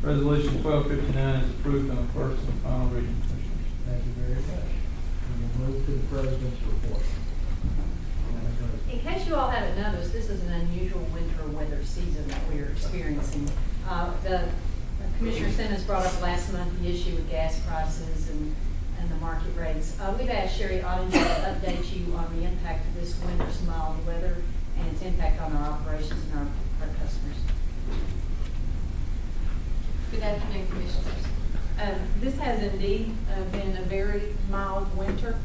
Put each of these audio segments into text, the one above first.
Resolution 1259 is approved on first and final reading, Commissioners. Thank you very much. We will move to the President's report. Madam President. In case you all haven't noticed, this is an unusual winter weather season that we are experiencing. The Commissioner Simmons brought up last month the issue with gas prices and the market rates. We've asked Sherry Ottinger to update you on the impact of this winter's mild weather and its impact on our operations and our customers. Good afternoon, Commissioners. This has indeed been a very mild winter.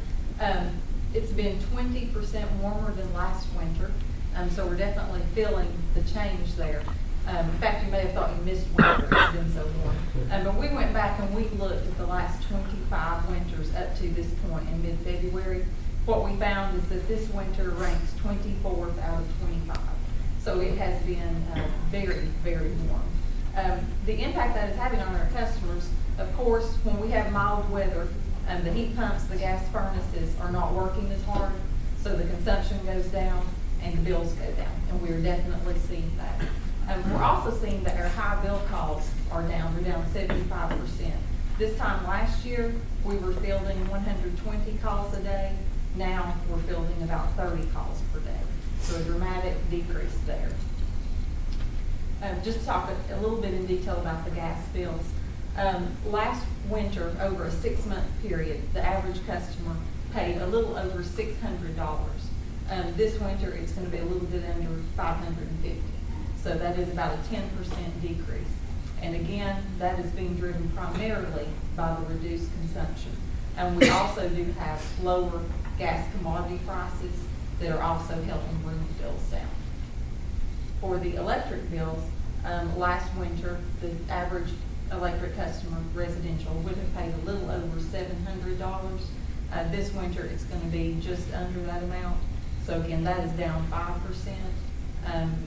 It's been 20% warmer than last winter, so we're definitely feeling the change there. In fact, you may have thought you missed winter, it's been so warm. But we went back and we looked at the last 25 winters up to this point in mid-February. What we found is that this winter ranks 24th out of 25. So it has been very, very warm. The impact that is having on our customers, of course, when we have mild weather, the heat pumps, the gas furnaces are not working as hard, so the consumption goes down and the bills go down, and we're definitely seeing that. We're also seeing that our high bill calls are down. They're down 75%. This time last year, we were fielding 120 calls a day. Now we're fielding about 30 calls per day, so a dramatic decrease there. Just to talk a little bit in detail about the gas bills. Last winter, over a 6-month period, the average customer paid a little over $600. This winter, it's going to be a little bit under $550. So that is about a 10% decrease. And again, that is being driven primarily by the reduced consumption. And we also do have lower gas commodity prices that are also helping bring the bills down. For the electric bills, last winter, the average electric customer, residential, would have paid a little over $700. This winter, it's going to be just under that amount. So again, that is down 5%,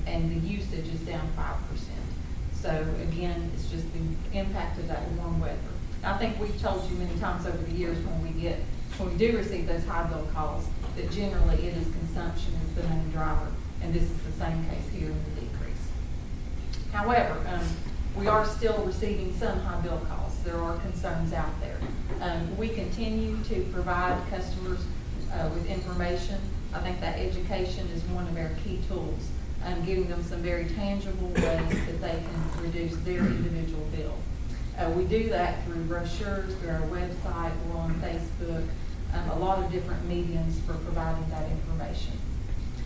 and the usage is down 5%. So again, it's just the impact of that warm weather. I think we've told you many times over the years when we do receive those high bill calls, that generally it is consumption is the main driver, and this is the same case here in the decrease. However, we are still receiving some high bill calls. There are concerns out there. We continue to provide customers with information. I think that education is one of our key tools, giving them some very tangible ways that they can reduce their individual bill. We do that through brochures, through our website, we're on Facebook, a lot of different mediums for providing that information.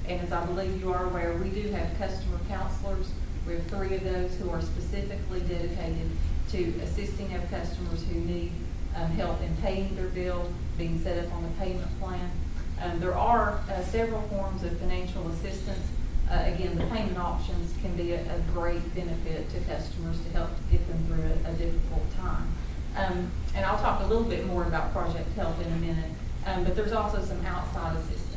And as I believe you are aware, we do have customer counselors. We have 3 of those who are specifically dedicated to assisting our customers who need help in paying their bill, being set up on a payment plan. There are several forms of financial assistance. Again, the payment options can be a great benefit to customers to help get them through a difficult time. And I'll talk a little bit more about Project Help in a minute, but there's also some outside assistance.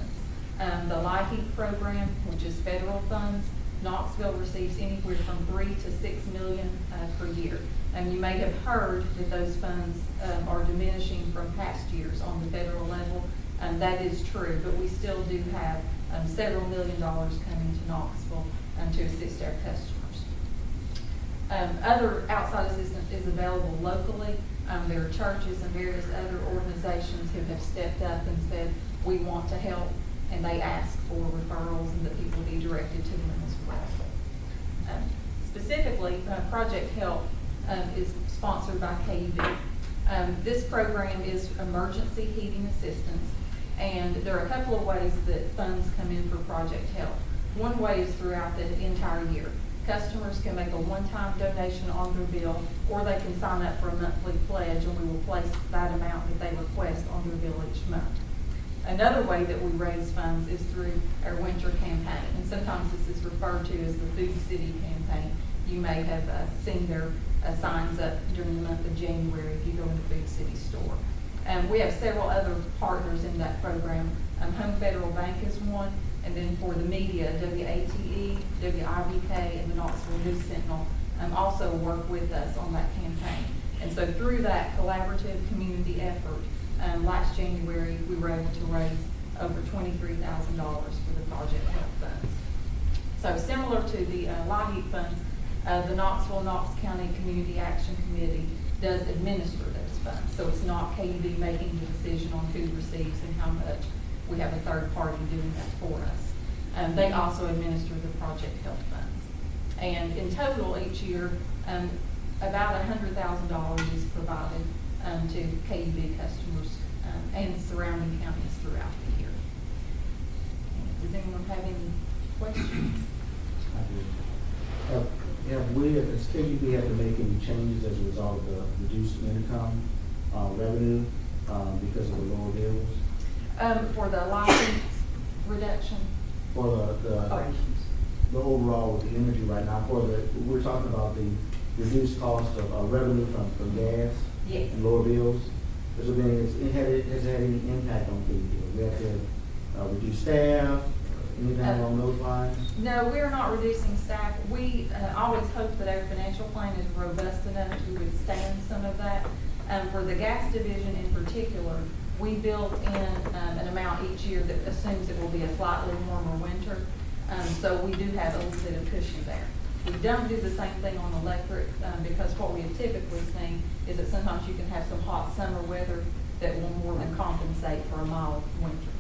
The LIHEAP program, which is federal funds, Knoxville receives anywhere from $3 to $6 million per year. And you may have heard that those funds are diminishing from past years on the federal level. That is true, but we still do have several $1 million coming to Knoxville to assist our customers. Other outside assistance is available locally. There are churches and various other organizations who have stepped up and said, we want to help, and they ask for referrals and that people be directed to them as well. Specifically, Project Help is sponsored by KUB. This program is emergency heating assistance, and there are a couple of ways that funds come in for Project Help. One way is throughout the entire year. Customers can make a one-time donation on their bill, or they can sign up for a monthly pledge, and we will place that amount that they request on their bill each month. Another way that we raise funds is through our winter campaign, and sometimes this is referred to as the Food City campaign. You may have seen their signs up during the month of January if you go in the Food City store. We have several other partners in that program. Home Federal Bank is one, and then for the media, WATE, WIBK, and the Knoxville News Sentinel also work with us on that campaign. And so through that collaborative community effort, last January we were able to raise over $23,000 for the Project Help funds. So similar to the LIHEAP funds, The Knox County Community Action Committee does administer those funds, so it's not KUB making the decision on who receives and how much. We have a third party doing that for us. They also administer the project help funds. And in total, each year, about $100,000 is provided to KUB customers and surrounding counties throughout the year. Does anyone have any questions? I do. Have we, as KUB, had to make any changes as a result of the reduced income revenue because of the lower bills? For the license reduction? For the overall with the energy right now, we're talking about the reduced cost of revenue from gas Yes. and lower bills. Has it had any impact on KUB? We have to reduce staff, anything along those lines? No, we're not reducing staff. We always hope that our financial plan is robust enough to withstand some of that. For the gas division in particular, we built in an amount each year that assumes it will be a slightly warmer winter. So we do have a little bit of cushion there. We don't do the same thing on electric because what we have typically seen is that sometimes you can have some hot summer weather that will more than compensate for a mild winter.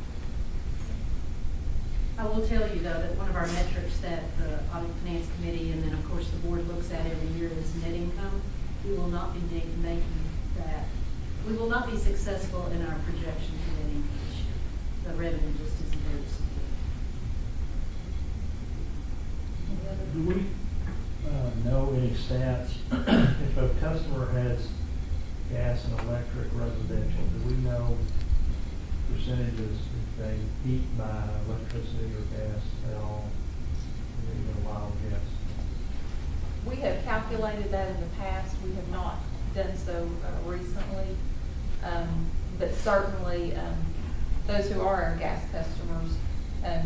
I will tell you, though, that one of our metrics that the Audit Finance Committee and then, of course, the board looks at every year is net income. We will not be making that. We will not be successful in our projection for net income this year. The revenue just isn't there to support. Do we know any stats? If a customer has gas and electric residential, do we know percentages if they heat by electricity or gas at all? Even a wild guess. We have calculated that in the past. We have not done so recently. But certainly those who are our gas customers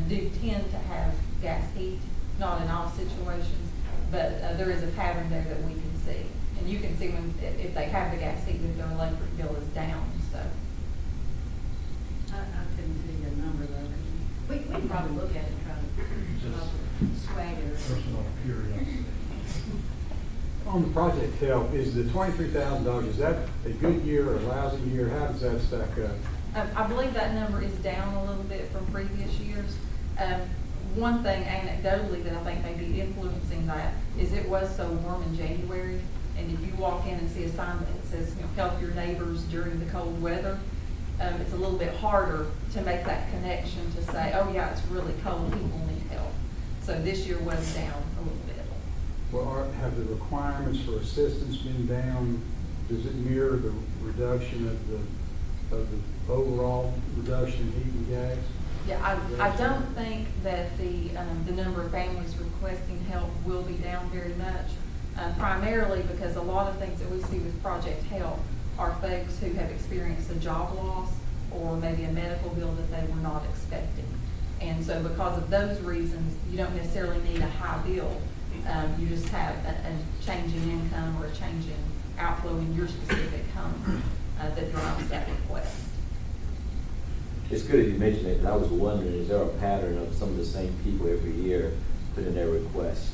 do tend to have gas heat, not in all situations, but there is a pattern there that we can see. And you can see when if they have the gas heat, that their electric bill is down. So I couldn't tell you a number, though. We can probably look at it and try to come up with swagger. Personal curiosity. On the project help, is the $23,000, is that a good year or a lousy year? How does that stack up? I believe that number is down a little bit from previous years. One thing anecdotally that I think may be influencing that is it was so warm in January, and if you walk in and see a sign that says, help your neighbors during the cold weather, it's a little bit harder to make that connection to say, oh yeah, it's really cold, people need help. So this year was down a little bit. Well, have the requirements for assistance been down? Does it mirror the reduction of the overall reduction in heat and gas? Yeah, I don't think that the number of families requesting help will be down very much, primarily because a lot of things that we see with Project Help are folks who have experienced a job loss or maybe a medical bill that they were not expecting. And so because of those reasons, you don't necessarily need a high bill. You just have a change in income or a change in outflow in your specific home that drives that request. It's good that you mentioned it, but I was wondering, is there a pattern of some of the same people every year put in their requests?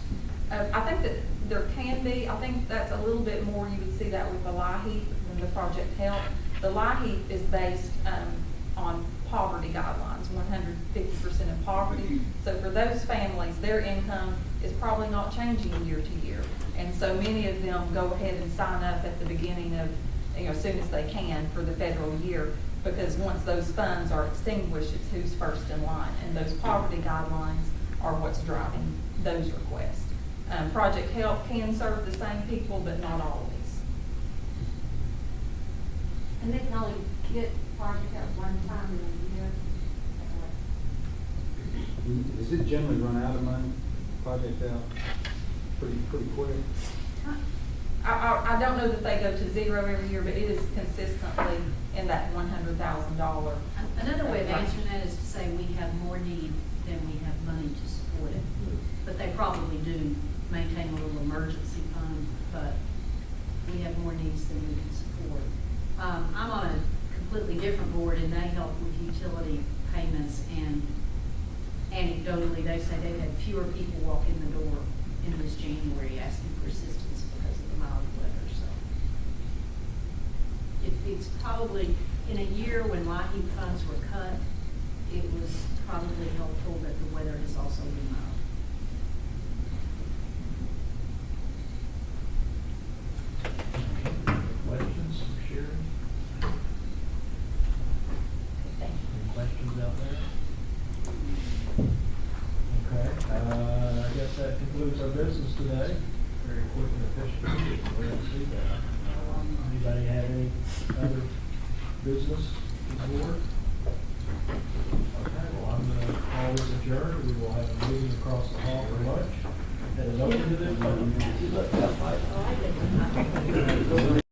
I think that there can be. I think that's a little bit more, you would see that with the LIHEAP than the Project Help. The LIHEAP is based on poverty guidelines, 150% of poverty. So for those families, their income is probably not changing year to year. And so many of them go ahead and sign up at the beginning of, as soon as they can for the federal year, because once those funds are extinguished, it's who's first in line. And those poverty guidelines are what's driving those requests. Project Help can serve the same people, but not always. And they can only get Project Help one time in a year. Does it generally run out of money, Project Help, pretty quick? I don't know that they go to zero every year, but it is consistently in that $100,000. Another way of answering that is to say we have more need than we have money to support it. But they probably do maintain a little emergency fund, but we have more needs than we can support. I'm on a completely different board, and they help with utility payments, and anecdotally they say they've had fewer people walk in the door in this January asking for assistance because of the mild weather, so. It's probably, in a year when light heat funds were cut, it was probably helpful that the weather has also been mild. Questions from Sherry? Thank you. Any questions out there? Okay, I guess that concludes our business today. Very quick and efficient. We're going to see that. Anybody have any other business to board? Okay, well, I'm going to call this adjourned. We will have a meeting across the hall for lunch. And it's open to the public.